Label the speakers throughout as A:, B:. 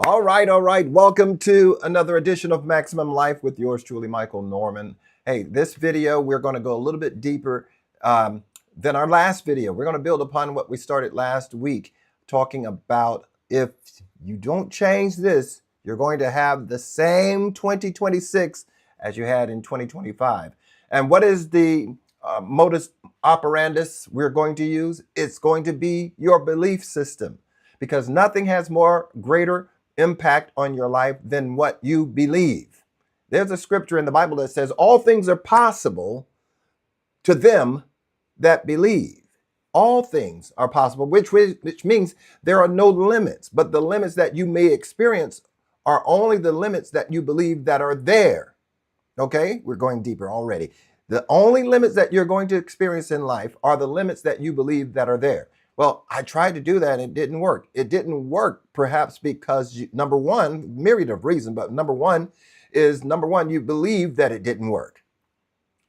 A: All right, all right. Welcome to another edition of Maximum Life with yours truly, Michael Norman. Hey, this video, we're going to go a little bit deeper than our last video. We're going to build upon what we started last week, talking about if you don't change this, you're going to have the same 2026 as you had in 2025. And what is the modus operandus we're going to use? It's going to be your belief system, because nothing has more greater impact on your life than what you believe. There's a scripture in the Bible that says all things are possible to them that believe. All things are possible, which means there are no limits, but the limits that you may experience are only the limits that you believe that are there. Okay, we're going deeper already. The only limits that you're going to experience in life are the limits that you believe that are there. Well, I tried to do that and it didn't work. It didn't work perhaps because, number one, myriad of reasons, but number one, you believe that it didn't work,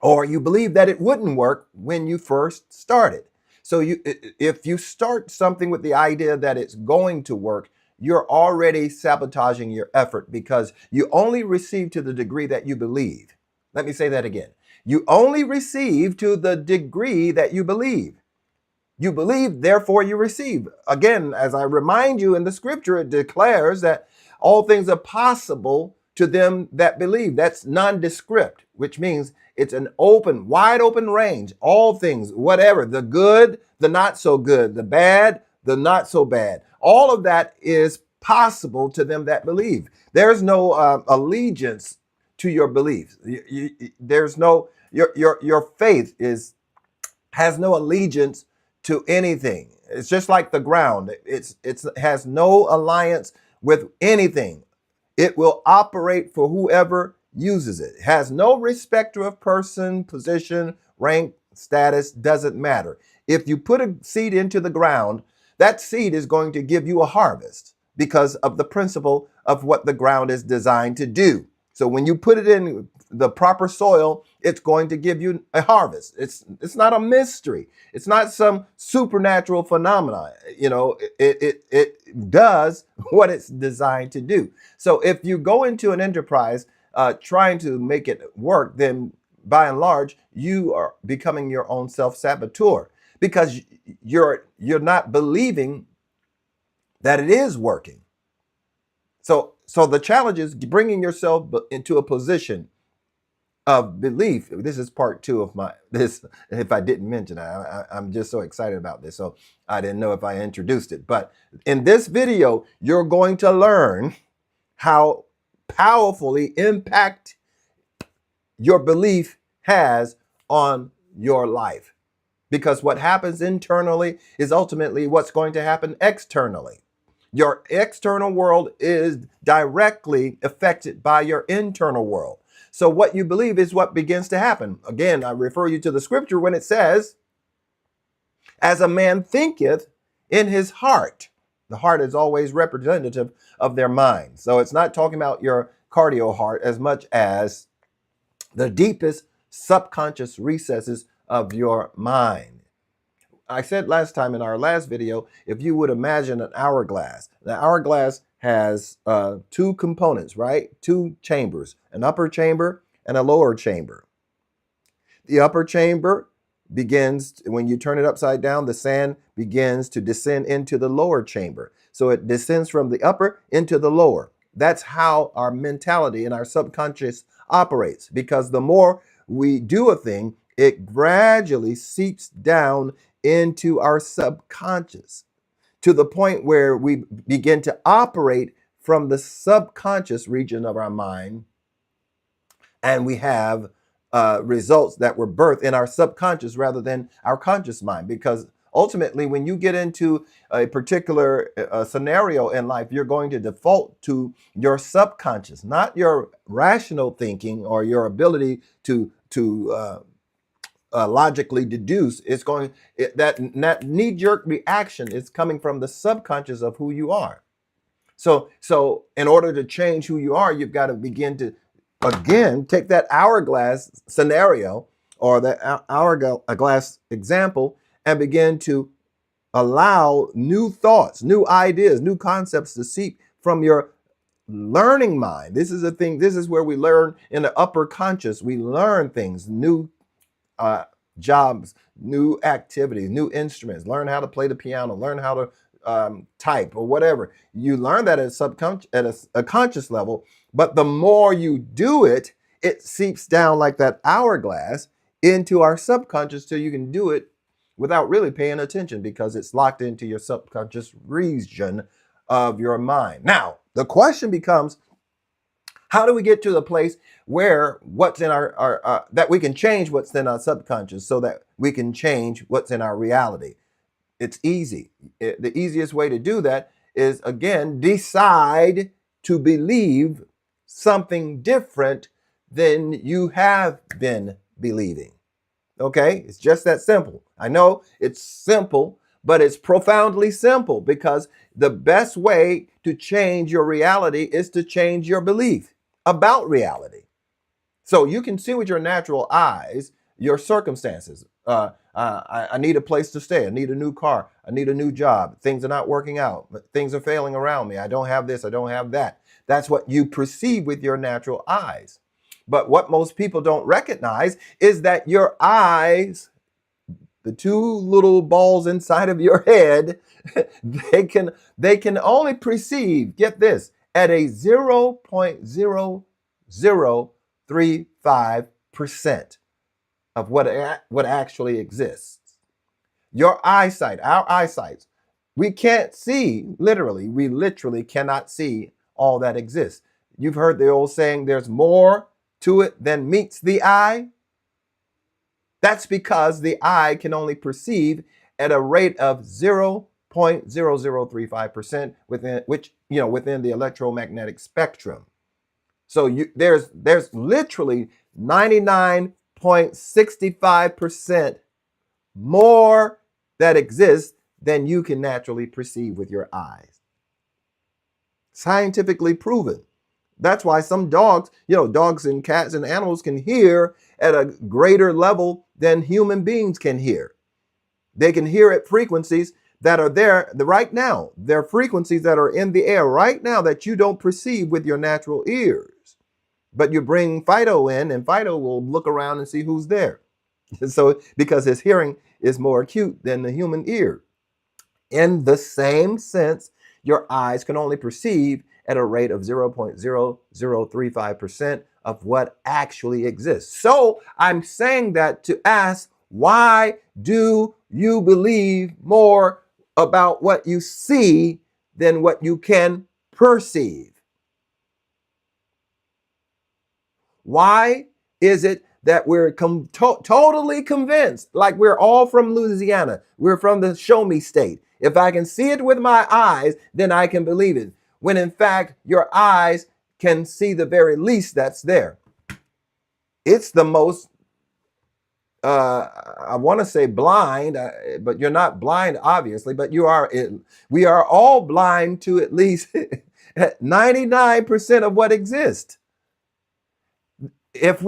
A: or you believe that it wouldn't work when you first started. So if you start something with the idea that it's going to work, you're already sabotaging your effort, because you only receive to the degree that you believe. Let me say that again. You only receive to the degree that you believe. You believe, therefore you receive. Again, as I remind you in the scripture, it declares that all things are possible to them that believe. That's nondescript, which means it's an open, wide open range. All things, whatever, the good, the not so good, the bad, the not so bad. All of that is possible to them that believe. There's no allegiance to your beliefs. There's no, your faith has no allegiance to anything. It's just like the ground. It has no alliance with anything. It will operate for whoever uses it. It has no respecter of person, position, rank, status, doesn't matter. If you put a seed into the ground, that seed is going to give you a harvest because of the principle of what the ground is designed to do. So when you put it in the proper soil, it's going to give you a harvest. It's not a mystery. It's not some supernatural phenomenon. You know, it does what it's designed to do. So if you go into an enterprise trying to make it work, then by and large, you are becoming your own self-saboteur, because you're not believing that it is working. So the challenge is bringing yourself into a position of belief. This is part two of this. If I didn't mention it, I'm just so excited about this. So I didn't know if I introduced it. But in this video, you're going to learn how powerfully impact your belief has on your life. Because what happens internally is ultimately what's going to happen externally. Your external world is directly affected by your internal world. So what you believe is what begins to happen. Again, I refer you to the scripture when it says, as a man thinketh in his heart. The heart is always representative of their mind. So it's not talking about your cardio heart as much as the deepest subconscious recesses of your mind. I said last time in our last video, if you would imagine an hourglass. The hourglass has two components, right? Two chambers, an upper chamber and a lower chamber. The upper chamber begins, when you turn it upside down, the sand begins to descend into the lower chamber. So it descends from the upper into the lower. That's how our mentality and our subconscious operates, because the more we do a thing, it gradually seeps down into our subconscious to the point where we begin to operate from the subconscious region of our mind, and we have results that were birthed in our subconscious rather than our conscious mind. Because ultimately, when you get into a particular scenario in life, you're going to default to your subconscious, not your rational thinking or your ability to logically deduce. It's going, that knee-jerk reaction is coming from the subconscious of who you are. So in order to change who you are, you've got to begin to, again, take that hourglass scenario or the hourglass example and begin to allow new thoughts, new ideas, new concepts to seep from your learning mind. This is a thing. This is where we learn in the upper conscious. We learn things, new uh, jobs, new activities, new instruments, learn how to play the piano, learn how to type or whatever. You learn that at a subconscious, at a conscious level, but the more you do it, it seeps down like that hourglass into our subconscious till you can do it without really paying attention because it's locked into your subconscious region of your mind. Now, the question becomes, how do we get to the place where what's in our that we can change what's in our subconscious so that we can change what's in our reality? It's easy. The easiest way to do that is, again, decide to believe something different than you have been believing. Okay? It's just that simple. I know it's simple, but it's profoundly simple because the best way to change your reality is to change your belief about reality. So you can see with your natural eyes your circumstances. I need a place to stay. I need a new car. I need a new job. Things are not working out. Things are failing around me. I don't have this. I don't have that. That's what you perceive with your natural eyes. But what most people don't recognize is that your eyes, the two little balls inside of your head, they can only perceive, get this, at a 0.0035% of what actually exists. Your eyesight, our eyesight, we can't see, we literally cannot see all that exists. You've heard the old saying, there's more to it than meets the eye. That's because the eye can only perceive at a rate of 0.0035% within the electromagnetic spectrum. So there's literally 99.65% more that exists than you can naturally perceive with your eyes. Scientifically proven. That's why some dogs, dogs and cats and animals can hear at a greater level than human beings can hear. They can hear at frequencies that are there right now. They're frequencies that are in the air right now that you don't perceive with your natural ears. But you bring Fido in and Fido will look around and see who's there. So because his hearing is more acute than the human ear. In the same sense, your eyes can only perceive at a rate of 0.0035% of what actually exists. So I'm saying that to ask, why do you believe more about what you see than what you can perceive? Why is it that we're totally convinced, like we're all from Louisiana, we're from the show me state. If I can see it with my eyes, then I can believe it. When in fact, your eyes can see the very least that's there. It's the most, I want to say blind, but you're not blind, obviously, but we are all blind to at least 99% of what exists. If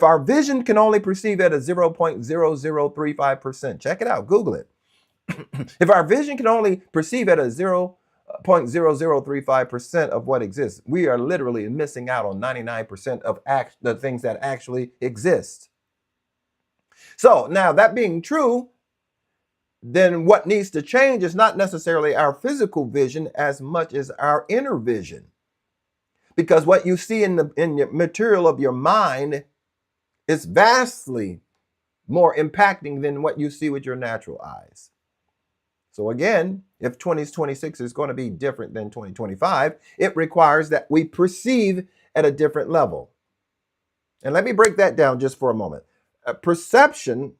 A: our vision can only perceive at a 0.0035%, check it out, Google it. If our vision can only perceive at a 0.0035% of what exists, we are literally missing out on 99% of the things that actually exist. So now, that being true, then what needs to change is not necessarily our physical vision as much as our inner vision. Because what you see in the material of your mind is vastly more impacting than what you see with your natural eyes. So again, if 2026 is going to be different than 2025, it requires that we perceive at a different level. And let me break that down just for a moment. Perception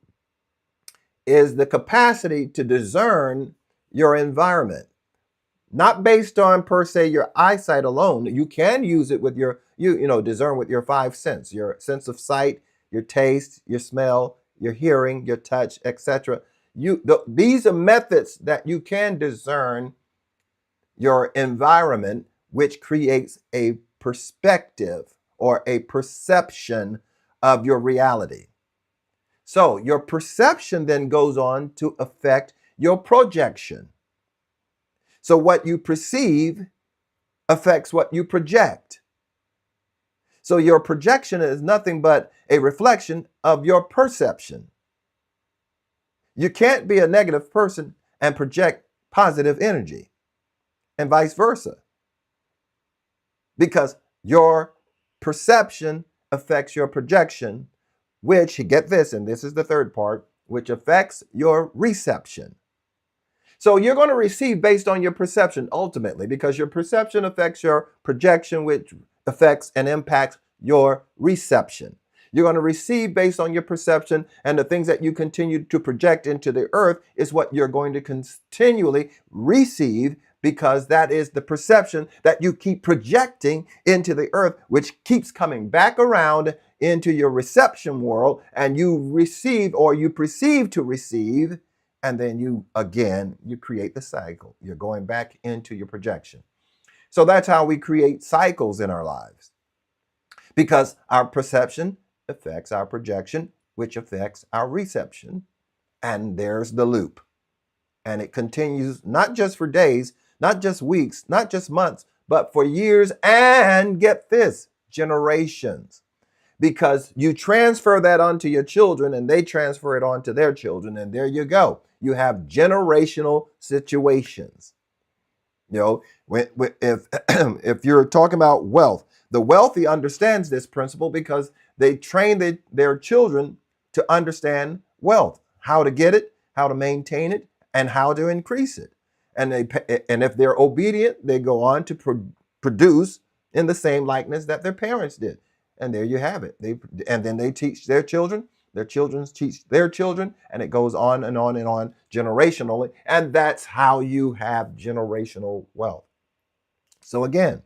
A: is the capacity to discern your environment. Not based on per se your eyesight alone. You can use it with discern with your five senses, your sense of sight, your taste, your smell, your hearing, your touch, etc. These are methods that you can discern your environment, which creates a perspective or a perception of your reality. So your perception then goes on to affect your projection. So what you perceive affects what you project. So your projection is nothing but a reflection of your perception. You can't be a negative person and project positive energy, and vice versa, because your perception affects your projection, which, get this, and this is the third part, which affects your reception. So you're going to receive based on your perception ultimately, because your perception affects your projection, which affects and impacts your reception. You're going to receive based on your perception, and the things that you continue to project into the earth is what you're going to continually receive, because that is the perception that you keep projecting into the earth, which keeps coming back around into your reception world, and you receive, or you perceive to receive, and then you create the cycle. You're going back into your projection. So that's how we create cycles in our lives, because our perception affects our projection, which affects our reception. And there's the loop. And it continues not just for days, not just weeks, not just months, but for years, and get this, generations. Because you transfer that onto your children, and they transfer it onto their children, and there you go. You have generational situations. You know, if you're talking about wealth, the wealthy understands this principle because they train their children to understand wealth, how to get it, how to maintain it, and how to increase it. And if they're obedient, they go on to produce in the same likeness that their parents did. And there you have it. And then they teach their children teach their children, and it goes on and on and on generationally. And that's how you have generational wealth. So again,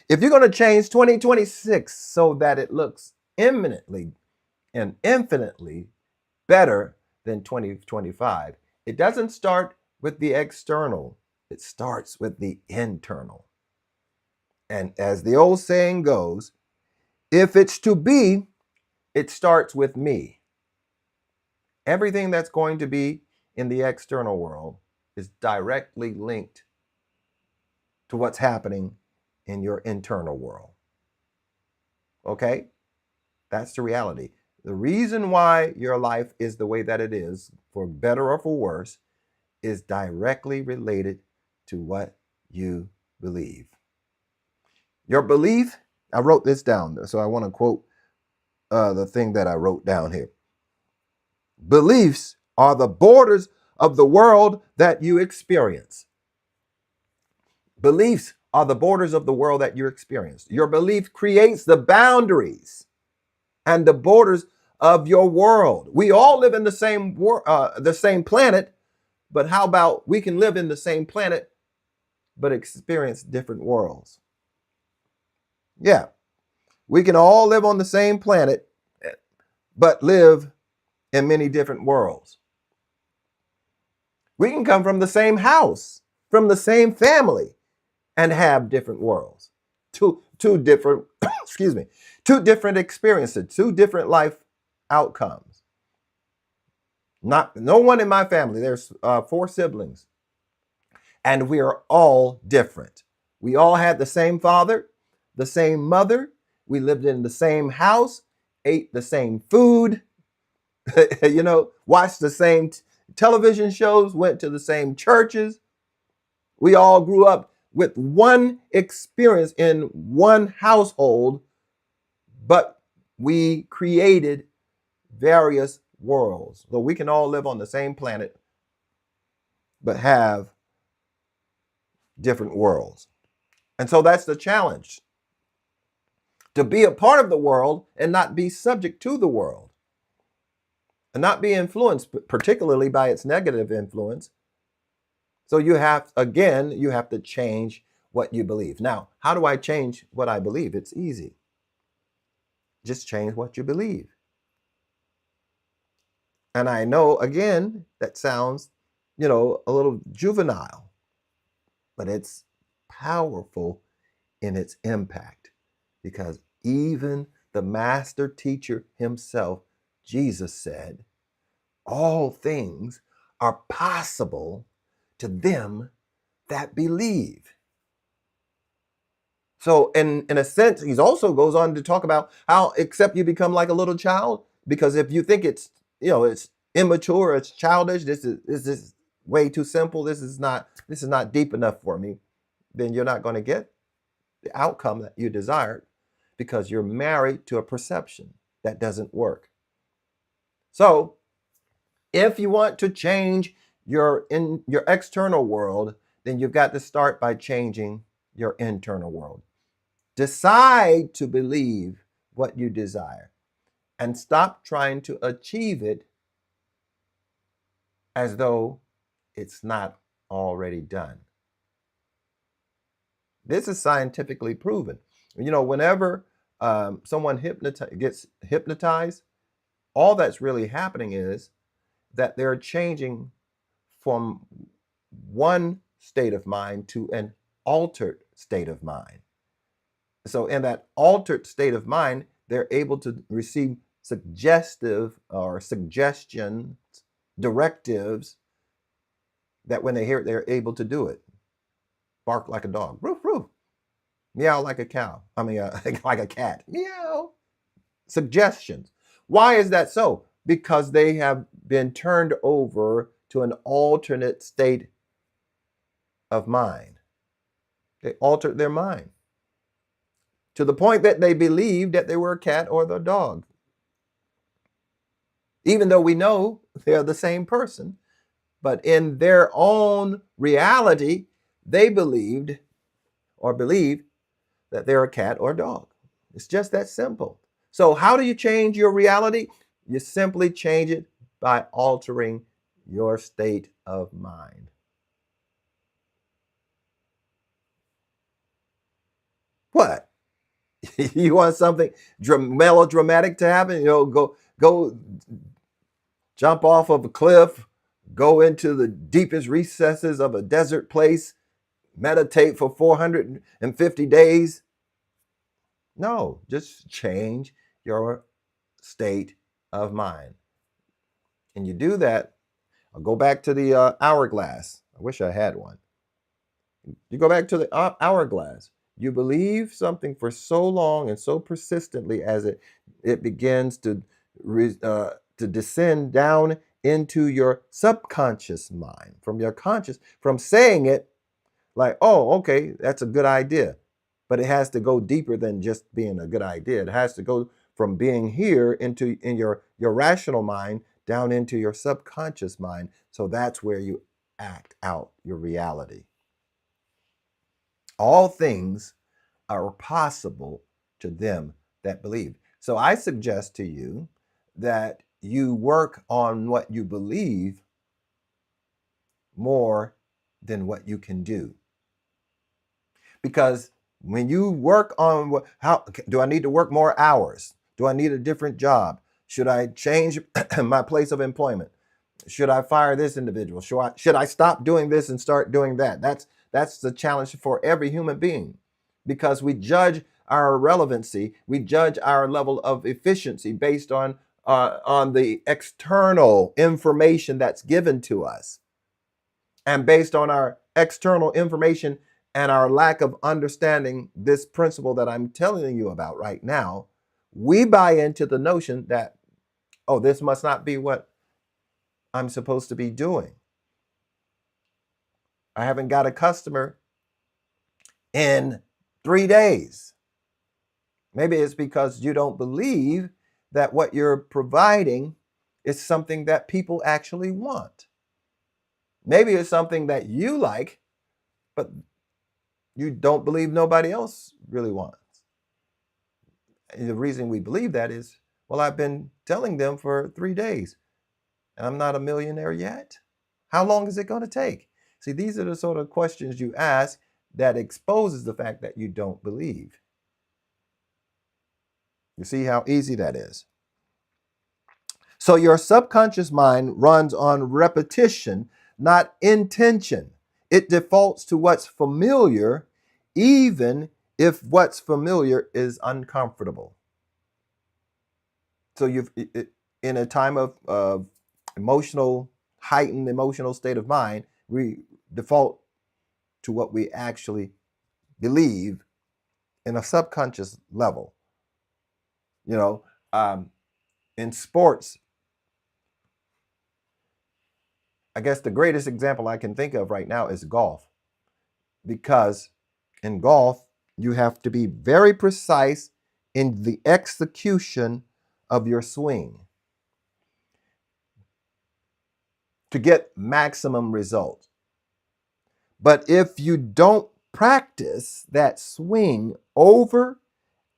A: if you're going to change 2026 so that it looks imminently and infinitely better than 2025, it doesn't start with the external. It starts with the internal. And as the old saying goes, if it's to be, it starts with me. Everything that's going to be in the external world is directly linked to what's happening in your internal world. Okay? That's the reality. The reason why your life is the way that it is, for better or for worse, is directly related to what you believe. Your belief, I wrote this down, so I want to quote the thing that I wrote down here. Beliefs are the borders of the world that you experience. Beliefs are the borders of the world that you experience. Your belief creates the boundaries and the borders of your world. We all live in the same planet, but how about we can live in the same planet but experience different worlds? Yeah, we can all live on the same planet but live in many different worlds. We can come from the same house, from the same family, and have different worlds. Two different, two different experiences, two different life outcomes. No one in my family, there's 4 siblings, and we are all different. We all had the same father, the same mother. We lived in the same house, ate the same food, watched the same television shows, went to the same churches. We all grew up with one experience in one household, but we created various worlds. So we can all live on the same planet, but have different worlds. And so that's the challenge. To be a part of the world and not be subject to the world. And not be influenced, particularly by its negative influence. So you have to change what you believe. Now, how do I change what I believe? It's easy. Just change what you believe. And I know, again, that sounds, a little juvenile, but it's powerful in its impact, because even the master teacher himself, Jesus, said, all things are possible to them that believe. So in a sense, he also goes on to talk about how except you become like a little child, because if you think it's, it's immature, it's childish, this is way too simple, this is not deep enough for me, then you're not going to get the outcome that you desired, because you're married to a perception that doesn't work. So if you want to change your external world, then you've got to start by changing your internal world. Decide to believe what you desire and stop trying to achieve it as though it's not already done. This is scientifically proven. Whenever someone gets hypnotized, all that's really happening is that they're changing from one state of mind to an altered state of mind. So in that altered state of mind, they're able to receive suggestions, directives, that when they hear it, they're able to do it. Bark like a dog, roof, roof. Meow like a cow. Like a cat. Meow. Suggestions. Why is that so? Because they have been turned over to an alternate state of mind. They altered their mind to the point that they believed that they were a cat or the dog. Even though we know they're the same person, but in their own reality, they believe that they're a cat or dog. It's just that simple. So how do you change your reality? You simply change it by altering your state of mind. What? You want something melodramatic to happen? Go jump off of a cliff, go into the deepest recesses of a desert place, meditate for 450 days. No, just change your state of mind. And you do that. I'll go back to the hourglass. I wish I had one. You go back to the hourglass. You believe something for so long and so persistently as it begins to descend down into your subconscious mind, from saying it like, oh, okay, that's a good idea. But it has to go deeper than just being a good idea. It has to go from being here in your rational mind down into your subconscious mind. So that's where you act out your reality. All things are possible to them that believe. So I suggest to you that you work on what you believe more than what you can do. Because when you work on how do I need to work more hours? Do I need a different job? Should I change my place of employment? Should I fire this individual? Should I stop doing this and start doing that? That's the challenge for every human being, because we judge our relevancy, we judge our level of efficiency based on the external information that's given to us. And based on our external information and our lack of understanding this principle that I'm telling you about right now, we buy into the notion that, oh, this must not be what I'm supposed to be doing. I haven't got a customer in 3 days. Maybe it's because you don't believe that what you're providing is something that people actually want. Maybe it's something that you like, but you don't believe nobody else really wants. And the reason we believe that is, well, I've been telling them for 3 days, and I'm not a millionaire yet. How long is it going to take? See, these are the sort of questions you ask that exposes the fact that you don't believe. You see how easy that is? So your subconscious mind runs on repetition, not intention. It defaults to what's familiar, even if what's familiar is uncomfortable. So in a time of heightened emotional state of mind, we default to what we actually believe in a subconscious level. You know, in sports, I guess the greatest example I can think of right now is golf, because in golf, you have to be very precise in the execution of your swing to get maximum results. But if you don't practice that swing over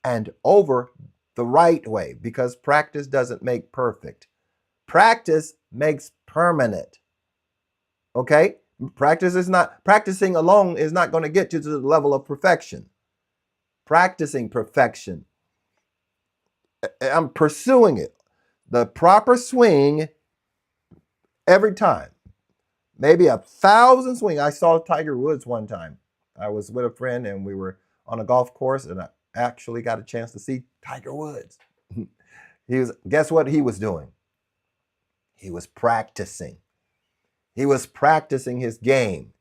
A: and over the right way, because practice doesn't make perfect, practice makes permanent. Okay? Practicing alone is not going to get you to the level of perfection. Practicing perfection, I'm pursuing it. The proper swing every time. Maybe 1,000 swings. I saw Tiger Woods one time. I was with a friend and we were on a golf course, and I actually got a chance to see Tiger Woods. Guess what he was doing? He was practicing. He was practicing his game.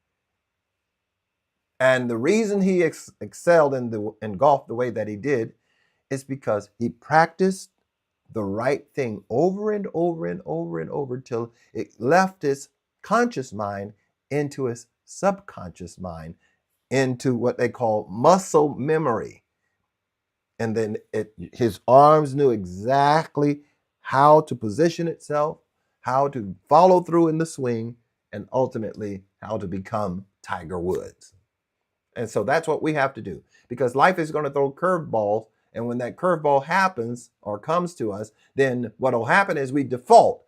A: And the reason he excelled in golf the way that he did is because he practiced the right thing over and over and over and over till it left his conscious mind into his subconscious mind, into what they call muscle memory. And then his arms knew exactly how to position itself, how to follow through in the swing, and ultimately how to become Tiger Woods. And so that's what we have to do, because life is going to throw curveballs. And when that curveball happens or comes to us, then what will happen is we default,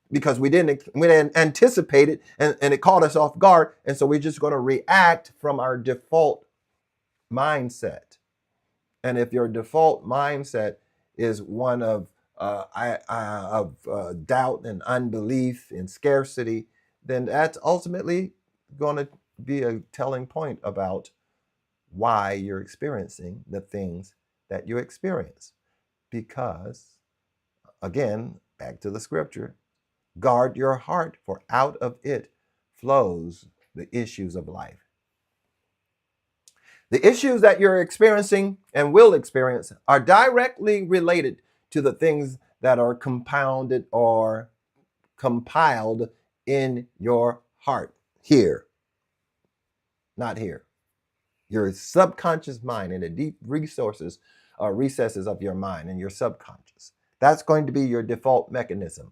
A: because we didn't anticipate it, and it caught us off guard. And so we're just going to react from our default mindset. And if your default mindset is one of doubt and unbelief and scarcity, then that's ultimately going to be a telling point about why you're experiencing the things that you experience. Because, again, back to the scripture, guard your heart, for out of it flows the issues of life. The issues that you're experiencing and will experience are directly related to the things that are compounded or compiled in your heart. Here, not here. Your subconscious mind and the deep resources or recesses of your mind and your subconscious. That's going to be your default mechanism.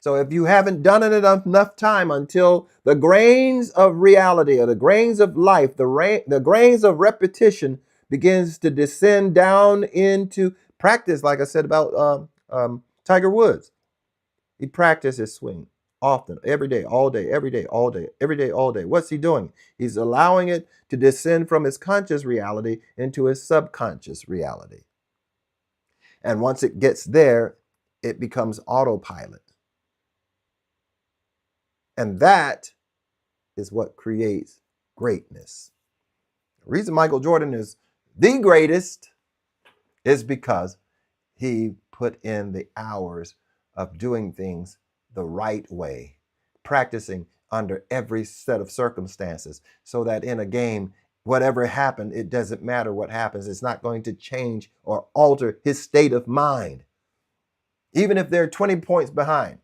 A: So if you haven't done it enough time until the grains of reality or the grains of life, the grains of repetition begins to descend down into practice, like I said about Tiger Woods. He practiced his swing often, every day, all day, every day, all day, every day, all day. What's he doing? He's allowing it to descend from his conscious reality into his subconscious reality. And once it gets there, it becomes autopilot. And that is what creates greatness. The reason Michael Jordan is the greatest is because he put in the hours of doing things the right way, practicing under every set of circumstances, so that in a game, whatever happened, it doesn't matter what happens. It's not going to change or alter his state of mind. Even if they're 20 points behind.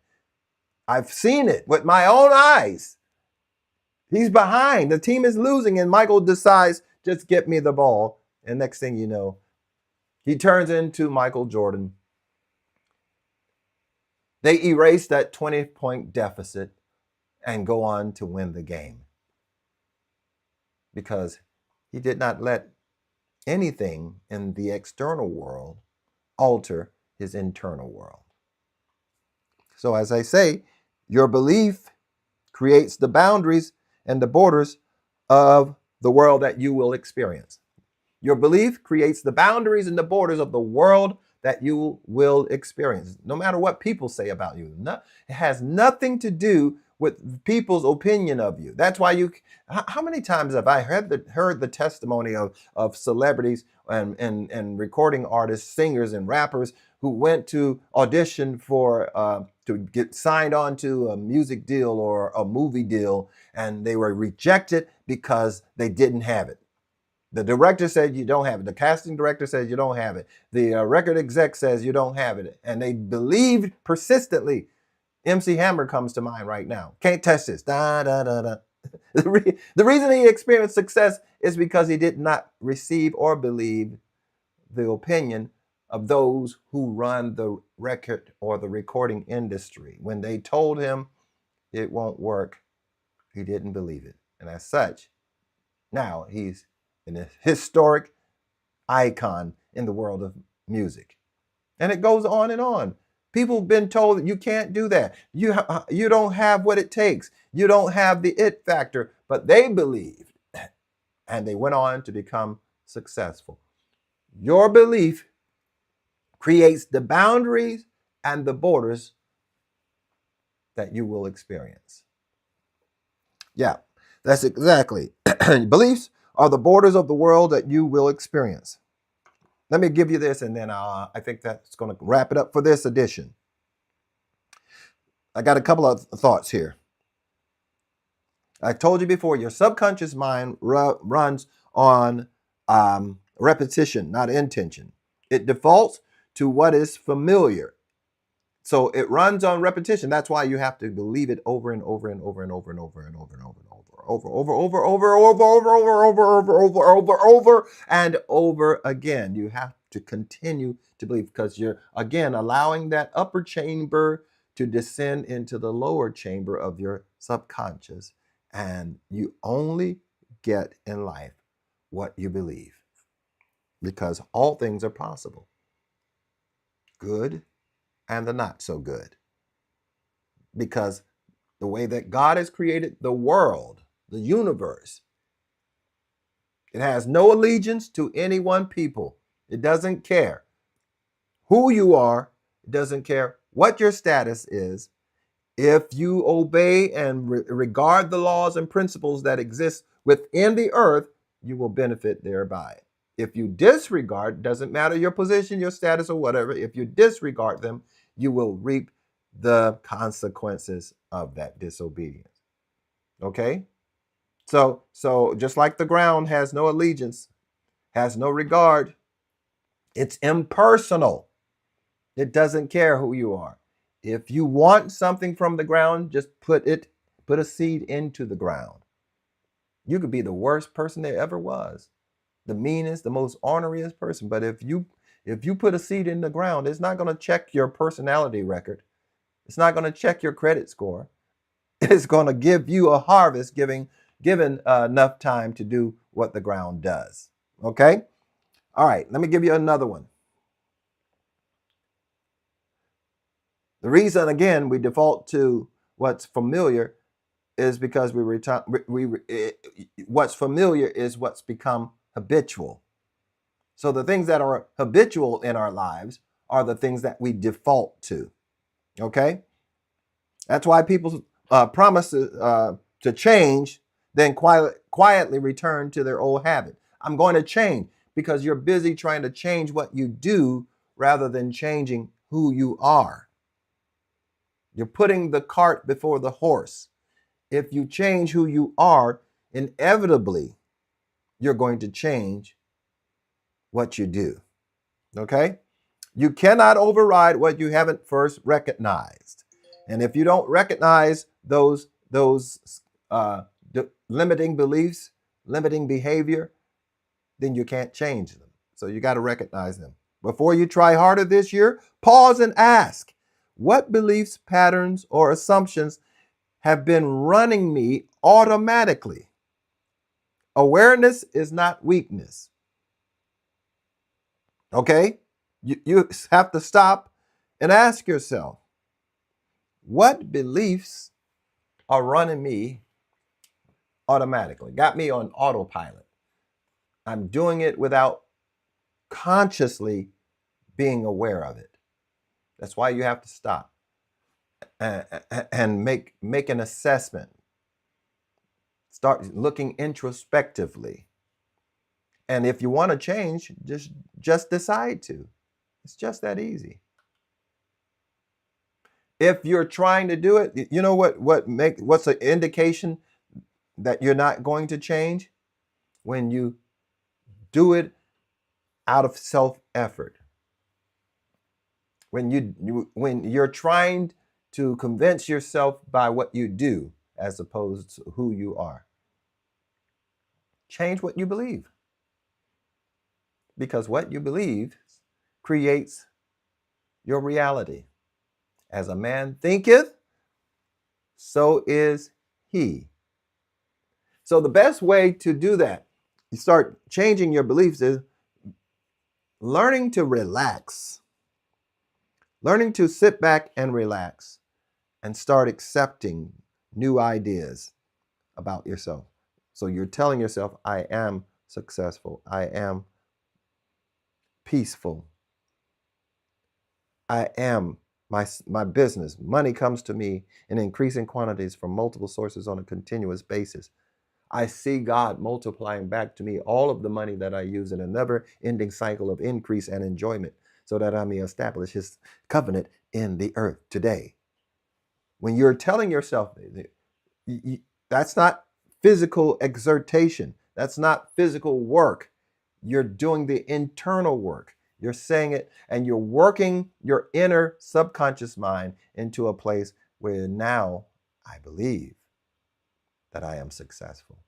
A: I've seen it with my own eyes. He's behind. The team is losing, and Michael decides, just get me the ball. And next thing you know, he turns into Michael Jordan. They erase that 20-point deficit and go on to win the game, because he did not let anything in the external world alter his internal world. So as I say, your belief creates the boundaries and the borders of the world that you will experience. Your belief creates the boundaries and the borders of the world that you will experience, no matter what people say about you. It has nothing to do with people's opinion of you. That's why how many times have I heard the testimony of celebrities and recording artists, singers and rappers who went to audition for to get signed on to a music deal or a movie deal, and they were rejected because they didn't have it. The director said you don't have it. The casting director says you don't have it. The record exec says you don't have it. And they believed persistently. MC Hammer comes to mind right now. Can't touch this. Da, da, da, da. The reason he experienced success is because he did not receive or believe the opinion of those who run the record or the recording industry. When they told him it won't work, he didn't believe it. And as such, now he's an historic icon in the world of music. And it goes on and on. People have been told that you can't do that. You don't have what it takes. You don't have the it factor. But they believed, and they went on to become successful. Your belief creates the boundaries and the borders that you will experience. Yeah, that's exactly. Beliefs are the borders of the world that you will experience. Let me give you this, and then I think that's going to wrap it up for this edition. I got a couple of thoughts here. I told you before, your subconscious mind runs on repetition, not intention. It defaults to what is familiar. So it runs on repetition. That's why you have to believe it over and over and over and over and over and over and over and over and over again. You have to continue to believe, because you're, again, allowing that upper chamber to descend into the lower chamber of your subconscious. And you only get in life what you believe, because all things are possible, good and the not so good. Because the way that God has created the world, the universe, it has no allegiance to any one people. It doesn't care who you are. It doesn't care what your status is. If you obey and regard the laws and principles that exist within the earth, you will benefit thereby. If you disregard, doesn't matter your position, your status, or whatever, if you disregard them, you will reap the consequences of that disobedience. Okay? So just like the ground has no allegiance, has no regard, it's impersonal. It doesn't care who you are. If you want something from the ground, just put a seed into the ground. You could be the worst person there ever was, the meanest, the most orneriest person. But if you put a seed in the ground, it's not going to check your personality record. It's not going to check your credit score. It's going to give you a harvest, given enough time to do what the ground does. Okay? All right, let me give you another one. The reason, again, we default to what's familiar is because what's familiar is what's become habitual. So the things that are habitual in our lives are the things that we default to. Okay? That's why people promise to change, then quietly return to their old habit. I'm going to change, because you're busy trying to change what you do rather than changing who you are. You're putting the cart before the horse. If you change who you are, inevitably, you're going to change what you do. Okay? You cannot override what you haven't first recognized. And if you don't recognize those limiting beliefs, limiting behavior, then you can't change them. So you got to recognize them. Before you try harder this year, pause and ask, what beliefs, patterns, or assumptions have been running me automatically? Awareness is not weakness. Okay? You have to stop and ask yourself, what beliefs are running me automatically? Got me on autopilot. I'm doing it without consciously being aware of it. That's why you have to stop and make an assessment. Start looking introspectively. And if you want to change, just decide to. It's just that easy. If you're trying to do it, you know what's an indication that you're not going to change? When you do it out of self-effort. When you're trying to convince yourself by what you do as opposed to who you are. Change what you believe. Because what you believe creates your reality. As a man thinketh, so is he. So the best way to do that, you start changing your beliefs, is learning to relax. Learning to sit back and relax and start accepting new ideas about yourself. So you're telling yourself, I am successful. I am peaceful. I am my business. Money comes to me in increasing quantities from multiple sources on a continuous basis. I see God multiplying back to me all of the money that I use in a never-ending cycle of increase and enjoyment, so that I may establish his covenant in the earth today. When you're telling yourself, that's not physical exertion. That's not physical work. You're doing the internal work. You're saying it, and you're working your inner subconscious mind into a place where now I believe that I am successful,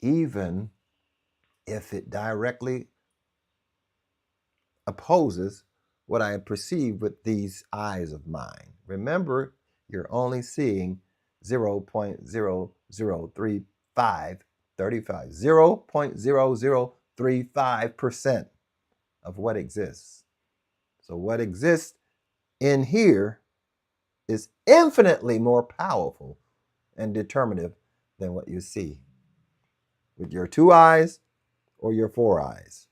A: even if it directly opposes what I perceive with these eyes of mine. Remember, you're only seeing 0.0035, 0.0035% of what exists. So what exists in here is infinitely more powerful and determinative than what you see with your 2 eyes or your 4 eyes,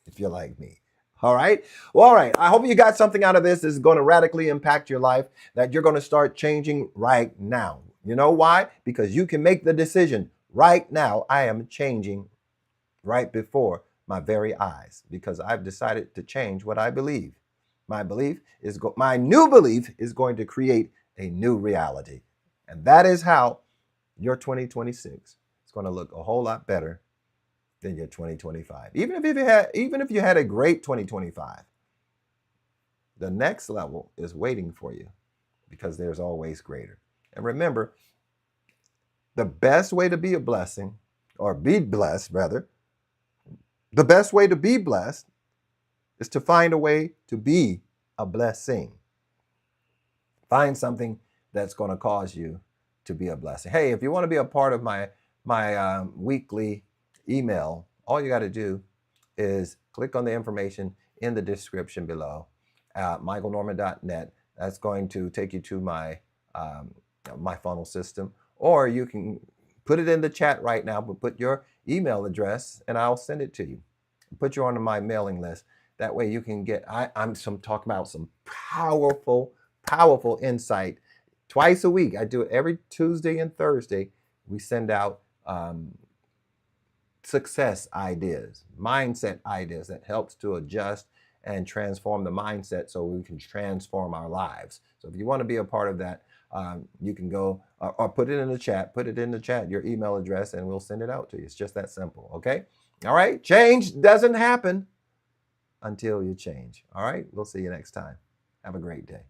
A: if you're like me. All right. Well, all right. I hope you got something out of this. This is going to radically impact your life, that you're going to start changing right now. You know why? Because you can make the decision right now. I am changing right before my very eyes, because I've decided to change what I believe. My new belief is going to create a new reality. And that is how your 2026 is going to look a whole lot better than your 2025. Even if you had a great 2025, the next level is waiting for you, because there's always greater. And remember, the best way to be a blessing, or be blessed rather, the best way to be blessed is to find a way to be a blessing. Find something that's going to cause you to be a blessing. Hey, if you want to be a part of my weekly email, all you got to do is click on the information in the description below at michaelnorman.net. That's going to take you to my my funnel system, or you can put it in the chat right now, but put your email address and I'll send it to you. Put you on my mailing list. That way you can get, I'm talking about some powerful insight twice a week. I do it every Tuesday and Thursday. We send out success ideas, mindset ideas that helps to adjust and transform the mindset so we can transform our lives. So if you want to be a part of that, you can go or put it in the chat, your email address, and we'll send it out to you. It's just that simple. Okay. All right. Change doesn't happen until you change. All right. We'll see you next time. Have a great day.